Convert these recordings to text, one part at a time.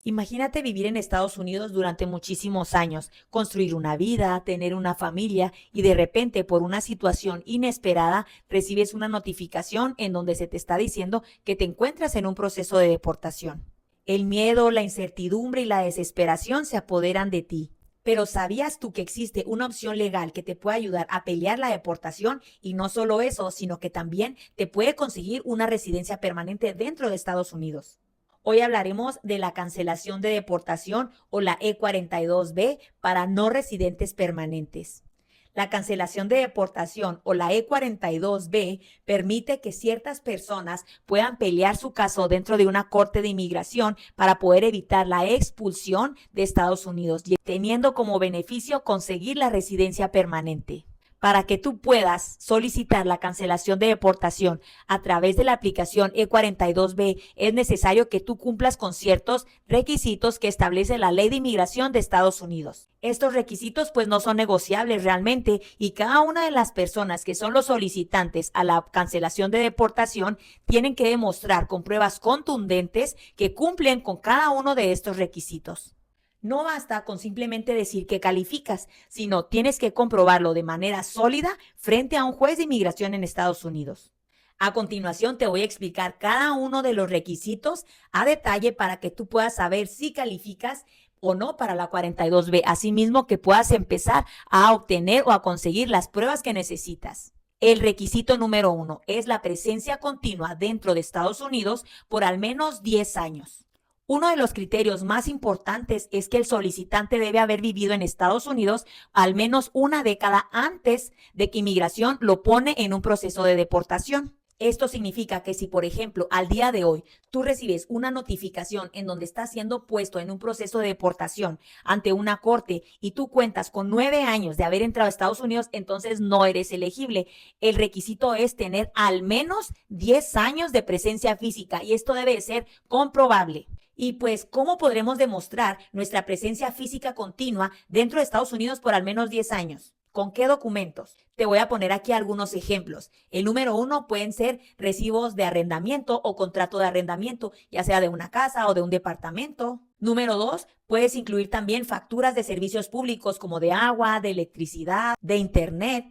Imagínate vivir en Estados Unidos durante muchísimos años, construir una vida, tener una familia y de repente por una situación inesperada recibes una notificación en donde se te está diciendo que te encuentras en un proceso de deportación. El miedo, la incertidumbre y la desesperación se apoderan de ti. Pero ¿sabías tú que existe una opción legal que te puede ayudar a pelear la deportación? Y no solo eso, sino que también te puede conseguir una residencia permanente dentro de Estados Unidos. Hoy hablaremos de la cancelación de deportación o la E-42B para no residentes permanentes. La cancelación de deportación o la E-42B permite que ciertas personas puedan pelear su caso dentro de una corte de inmigración para poder evitar la expulsión de Estados Unidos, teniendo como beneficio conseguir la residencia permanente. Para que tú puedas solicitar la cancelación de deportación a través de la aplicación E-42B, es necesario que tú cumplas con ciertos requisitos que establece la Ley de Inmigración de Estados Unidos. Estos requisitos pues no son negociables realmente y cada una de las personas que son los solicitantes a la cancelación de deportación tienen que demostrar con pruebas contundentes que cumplen con cada uno de estos requisitos. No basta con simplemente decir que calificas, sino tienes que comprobarlo de manera sólida frente a un juez de inmigración en Estados Unidos. A continuación te voy a explicar cada uno de los requisitos a detalle para que tú puedas saber si calificas o no para la 42B, asimismo que puedas empezar a obtener o a conseguir las pruebas que necesitas. El requisito número 1 es la presencia continua dentro de Estados Unidos por al menos 10 años. Uno de los criterios más importantes es que el solicitante debe haber vivido en Estados Unidos al menos una década antes de que inmigración lo pone en un proceso de deportación. Esto significa que si, por ejemplo, al día de hoy tú recibes una notificación en donde estás siendo puesto en un proceso de deportación ante una corte y tú cuentas con 9 años de haber entrado a Estados Unidos, entonces no eres elegible. El requisito es tener al menos 10 años de presencia física y esto debe ser comprobable. Y pues, ¿cómo podremos demostrar nuestra presencia física continua dentro de Estados Unidos por al menos 10 años? ¿Con qué documentos? Te voy a poner aquí algunos ejemplos. El número 1 pueden ser recibos de arrendamiento o contrato de arrendamiento, ya sea de una casa o de un departamento. Número 2, puedes incluir también facturas de servicios públicos como de agua, de electricidad, de internet.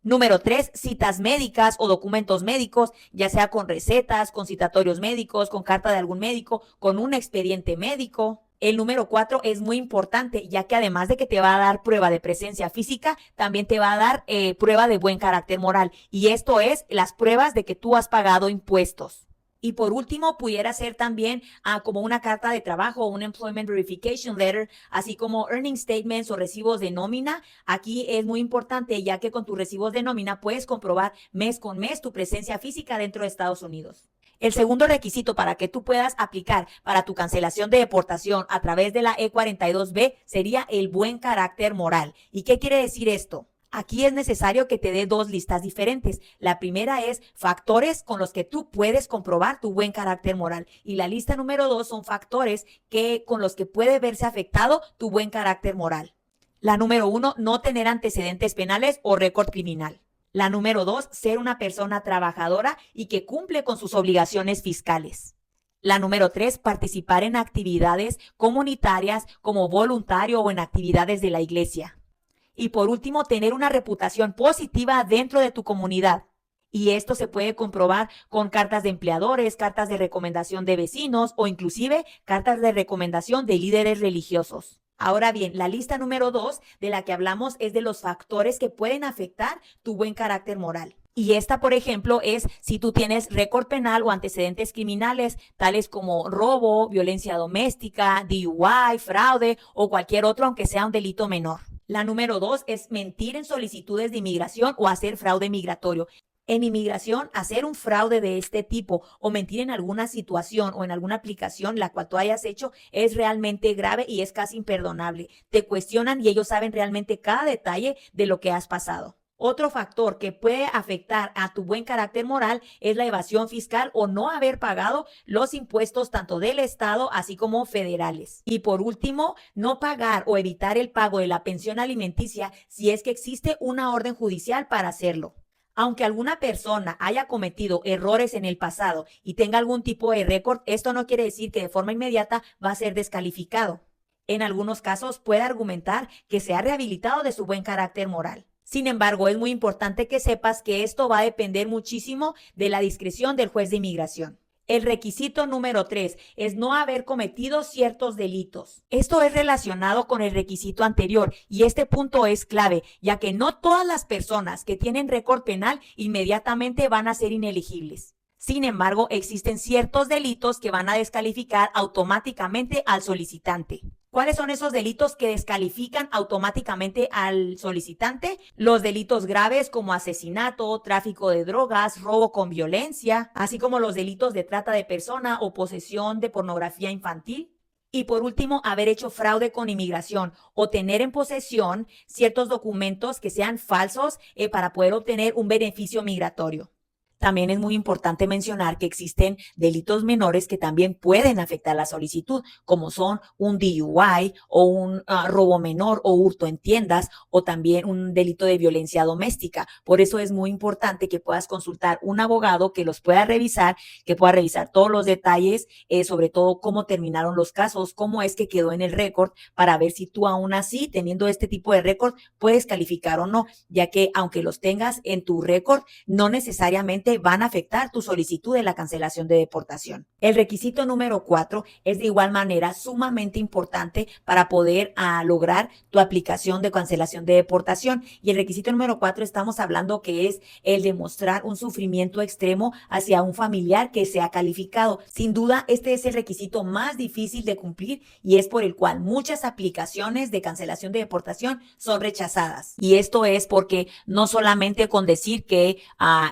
Número 3, citas médicas o documentos médicos, ya sea con recetas, con citatorios médicos, con carta de algún médico, con un expediente médico. El número 4 es muy importante, ya que además de que te va a dar prueba de presencia física, también te va a dar prueba de buen carácter moral. Y esto es las pruebas de que tú has pagado impuestos. Y por último, pudiera ser también como una carta de trabajo o un Employment Verification Letter, así como earning statements o recibos de nómina. Aquí es muy importante, ya que con tus recibos de nómina puedes comprobar mes con mes tu presencia física dentro de Estados Unidos. El segundo requisito para que tú puedas aplicar para tu cancelación de deportación a través de la E-42B sería el buen carácter moral. ¿Y qué quiere decir esto? Aquí es necesario que te dé dos listas diferentes. La primera es factores con los que tú puedes comprobar tu buen carácter moral. Y la lista número 2 son factores con los que puede verse afectado tu buen carácter moral. La número 1, no tener antecedentes penales o récord criminal. La número 2, ser una persona trabajadora y que cumple con sus obligaciones fiscales. La número 3, participar en actividades comunitarias como voluntario o en actividades de la iglesia. Y por último, tener una reputación positiva dentro de tu comunidad. Y esto se puede comprobar con cartas de empleadores, cartas de recomendación de vecinos o inclusive cartas de recomendación de líderes religiosos. Ahora bien, la lista número 2 de la que hablamos es de los factores que pueden afectar tu buen carácter moral. Y esta, por ejemplo, es si tú tienes récord penal o antecedentes criminales, tales como robo, violencia doméstica, DUI, fraude o cualquier otro, aunque sea un delito menor. La número 2 es mentir en solicitudes de inmigración o hacer fraude migratorio. En inmigración, hacer un fraude de este tipo o mentir en alguna situación o en alguna aplicación la cual tú hayas hecho es realmente grave y es casi imperdonable. Te cuestionan y ellos saben realmente cada detalle de lo que has pasado. Otro factor que puede afectar a tu buen carácter moral es la evasión fiscal o no haber pagado los impuestos tanto del Estado así como federales. Y por último, no pagar o evitar el pago de la pensión alimenticia si es que existe una orden judicial para hacerlo. Aunque alguna persona haya cometido errores en el pasado y tenga algún tipo de récord, esto no quiere decir que de forma inmediata va a ser descalificado. En algunos casos puede argumentar que se ha rehabilitado de su buen carácter moral. Sin embargo, es muy importante que sepas que esto va a depender muchísimo de la discreción del juez de inmigración. El requisito número 3 es no haber cometido ciertos delitos. Esto es relacionado con el requisito anterior y este punto es clave, ya que no todas las personas que tienen récord penal inmediatamente van a ser inelegibles. Sin embargo, existen ciertos delitos que van a descalificar automáticamente al solicitante. ¿Cuáles son esos delitos que descalifican automáticamente al solicitante? Los delitos graves como asesinato, tráfico de drogas, robo con violencia, así como los delitos de trata de persona o posesión de pornografía infantil. Y por último, haber hecho fraude con inmigración o tener en posesión ciertos documentos que sean falsos para poder obtener un beneficio migratorio. También es muy importante mencionar que existen delitos menores que también pueden afectar la solicitud, como son un DUI o un robo menor o hurto en tiendas o también un delito de violencia doméstica. Por eso es muy importante que puedas consultar un abogado que los pueda revisar, que pueda revisar todos los detalles, sobre todo cómo terminaron los casos, cómo es que quedó en el récord, para ver si tú aún así, teniendo este tipo de récord, puedes calificar o no, ya que aunque los tengas en tu récord, no necesariamente van a afectar tu solicitud de la cancelación de deportación. El requisito número 4 es de igual manera sumamente importante para poder lograr tu aplicación de cancelación de deportación. Y el requisito número 4 estamos hablando que es el demostrar un sufrimiento extremo hacia un familiar que sea calificado. Sin duda, este es el requisito más difícil de cumplir y es por el cual muchas aplicaciones de cancelación de deportación son rechazadas. Y esto es porque no solamente con decir que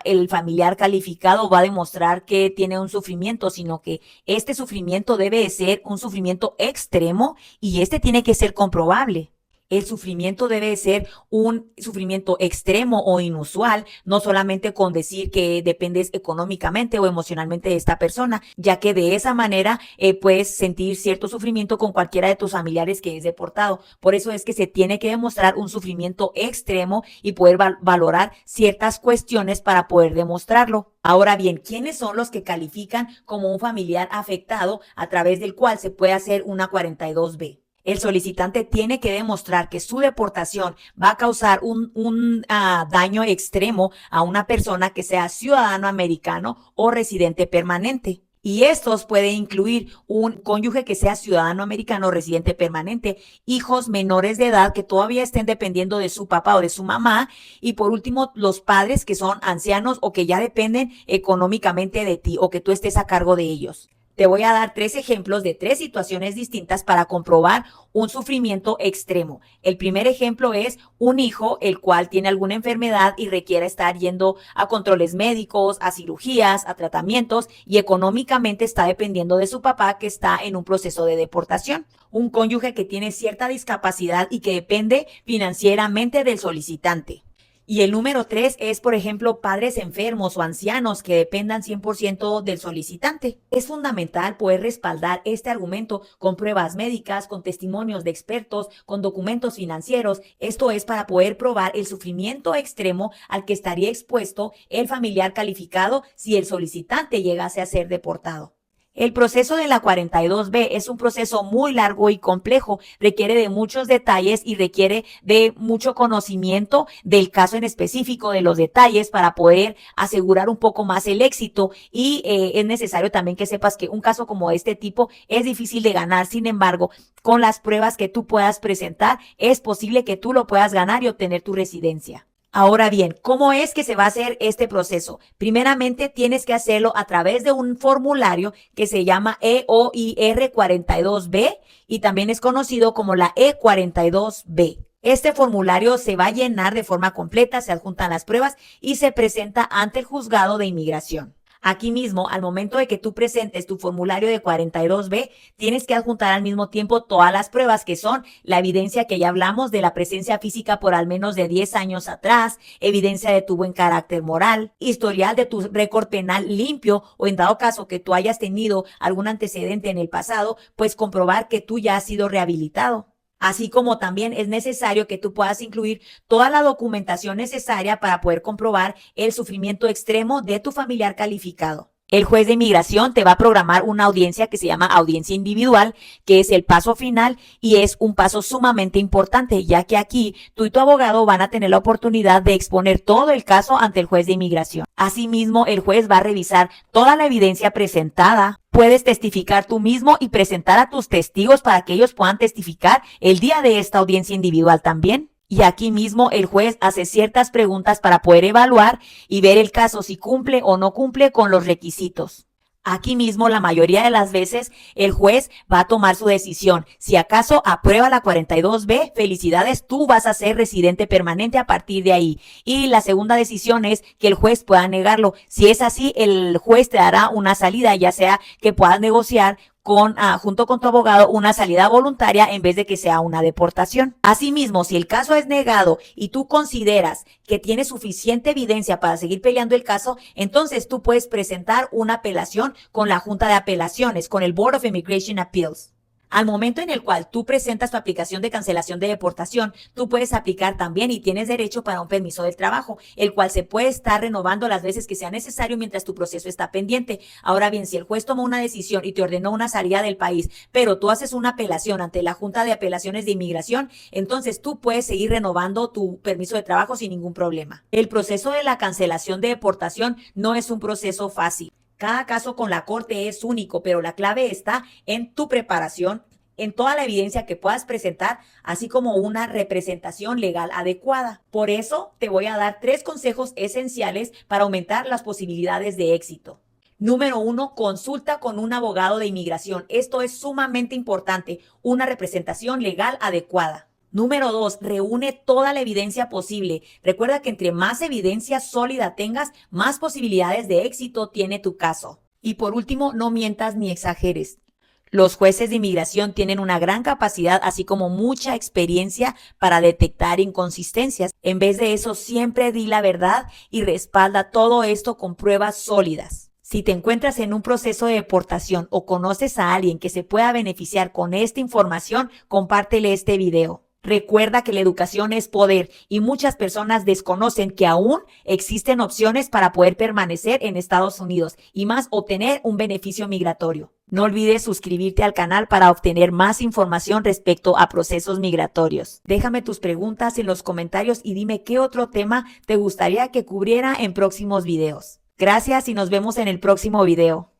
el familiar calificado va a demostrar que tiene un sufrimiento, sino que este sufrimiento debe ser un sufrimiento extremo y este tiene que ser comprobable. El sufrimiento debe ser un sufrimiento extremo o inusual, no solamente con decir que dependes económicamente o emocionalmente de esta persona, ya que de esa manera puedes sentir cierto sufrimiento con cualquiera de tus familiares que es deportado. Por eso es que se tiene que demostrar un sufrimiento extremo y poder valorar ciertas cuestiones para poder demostrarlo. Ahora bien, ¿quiénes son los que califican como un familiar afectado a través del cual se puede hacer una 42B? El solicitante tiene que demostrar que su deportación va a causar un daño extremo a una persona que sea ciudadano americano o residente permanente. Y estos pueden incluir un cónyuge que sea ciudadano americano o residente permanente, hijos menores de edad que todavía estén dependiendo de su papá o de su mamá, y por último, los padres que son ancianos o que ya dependen económicamente de ti o que tú estés a cargo de ellos. Te voy a dar 3 ejemplos de 3 situaciones distintas para comprobar un sufrimiento extremo. El primer ejemplo es un hijo el cual tiene alguna enfermedad y requiere estar yendo a controles médicos, a cirugías, a tratamientos y económicamente está dependiendo de su papá que está en un proceso de deportación. Un cónyuge que tiene cierta discapacidad y que depende financieramente del solicitante. Y el número 3 es, por ejemplo, padres enfermos o ancianos que dependan 100% del solicitante. Es fundamental poder respaldar este argumento con pruebas médicas, con testimonios de expertos, con documentos financieros. Esto es para poder probar el sufrimiento extremo al que estaría expuesto el familiar calificado si el solicitante llegase a ser deportado. El proceso de la 42B es un proceso muy largo y complejo, requiere de muchos detalles y requiere de mucho conocimiento del caso en específico, de los detalles para poder asegurar un poco más el éxito y es necesario también que sepas que un caso como este tipo es difícil de ganar. Sin embargo, con las pruebas que tú puedas presentar, es posible que tú lo puedas ganar y obtener tu residencia. Ahora bien, ¿cómo es que se va a hacer este proceso? Primeramente, tienes que hacerlo a través de un formulario que se llama EOIR 42B y también es conocido como la E42B. Este formulario se va a llenar de forma completa, se adjuntan las pruebas y se presenta ante el juzgado de inmigración. Aquí mismo, al momento de que tú presentes tu formulario de 42B, tienes que adjuntar al mismo tiempo todas las pruebas que son la evidencia que ya hablamos de la presencia física por al menos de 10 años atrás, evidencia de tu buen carácter moral, historial de tu récord penal limpio o en dado caso que tú hayas tenido algún antecedente en el pasado, pues comprobar que tú ya has sido rehabilitado. Así como también es necesario que tú puedas incluir toda la documentación necesaria para poder comprobar el sufrimiento extremo de tu familiar calificado. El juez de inmigración te va a programar una audiencia que se llama audiencia individual, que es el paso final y es un paso sumamente importante, ya que aquí tú y tu abogado van a tener la oportunidad de exponer todo el caso ante el juez de inmigración. Asimismo, el juez va a revisar toda la evidencia presentada. Puedes testificar tú mismo y presentar a tus testigos para que ellos puedan testificar el día de esta audiencia individual también. Y aquí mismo el juez hace ciertas preguntas para poder evaluar y ver el caso si cumple o no cumple con los requisitos. Aquí mismo, la mayoría de las veces, el juez va a tomar su decisión. Si acaso aprueba la 42B, felicidades, tú vas a ser residente permanente a partir de ahí. Y la segunda decisión es que el juez pueda negarlo. Si es así, el juez te dará una salida, ya sea que puedas negociar junto con tu abogado una salida voluntaria en vez de que sea una deportación. Asimismo, si el caso es negado y tú consideras que tienes suficiente evidencia para seguir peleando el caso, entonces tú puedes presentar una apelación con la Junta de Apelaciones, con el Board of Immigration Appeals. Al momento en el cual tú presentas tu aplicación de cancelación de deportación, tú puedes aplicar también y tienes derecho para un permiso del trabajo, el cual se puede estar renovando las veces que sea necesario mientras tu proceso está pendiente. Ahora bien, si el juez tomó una decisión y te ordenó una salida del país, pero tú haces una apelación ante la Junta de Apelaciones de Inmigración, entonces tú puedes seguir renovando tu permiso de trabajo sin ningún problema. El proceso de la cancelación de deportación no es un proceso fácil. Cada caso con la corte es único, pero la clave está en tu preparación, en toda la evidencia que puedas presentar, así como una representación legal adecuada. Por eso te voy a dar 3 consejos esenciales para aumentar las posibilidades de éxito. Número 1, consulta con un abogado de inmigración. Esto es sumamente importante, una representación legal adecuada. Número 2, reúne toda la evidencia posible. Recuerda que entre más evidencia sólida tengas, más posibilidades de éxito tiene tu caso. Y por último, no mientas ni exageres. Los jueces de inmigración tienen una gran capacidad, así como mucha experiencia para detectar inconsistencias. En vez de eso, siempre di la verdad y respalda todo esto con pruebas sólidas. Si te encuentras en un proceso de deportación o conoces a alguien que se pueda beneficiar con esta información, compártele este video. Recuerda que la educación es poder y muchas personas desconocen que aún existen opciones para poder permanecer en Estados Unidos y más obtener un beneficio migratorio. No olvides suscribirte al canal para obtener más información respecto a procesos migratorios. Déjame tus preguntas en los comentarios y dime qué otro tema te gustaría que cubriera en próximos videos. Gracias y nos vemos en el próximo video.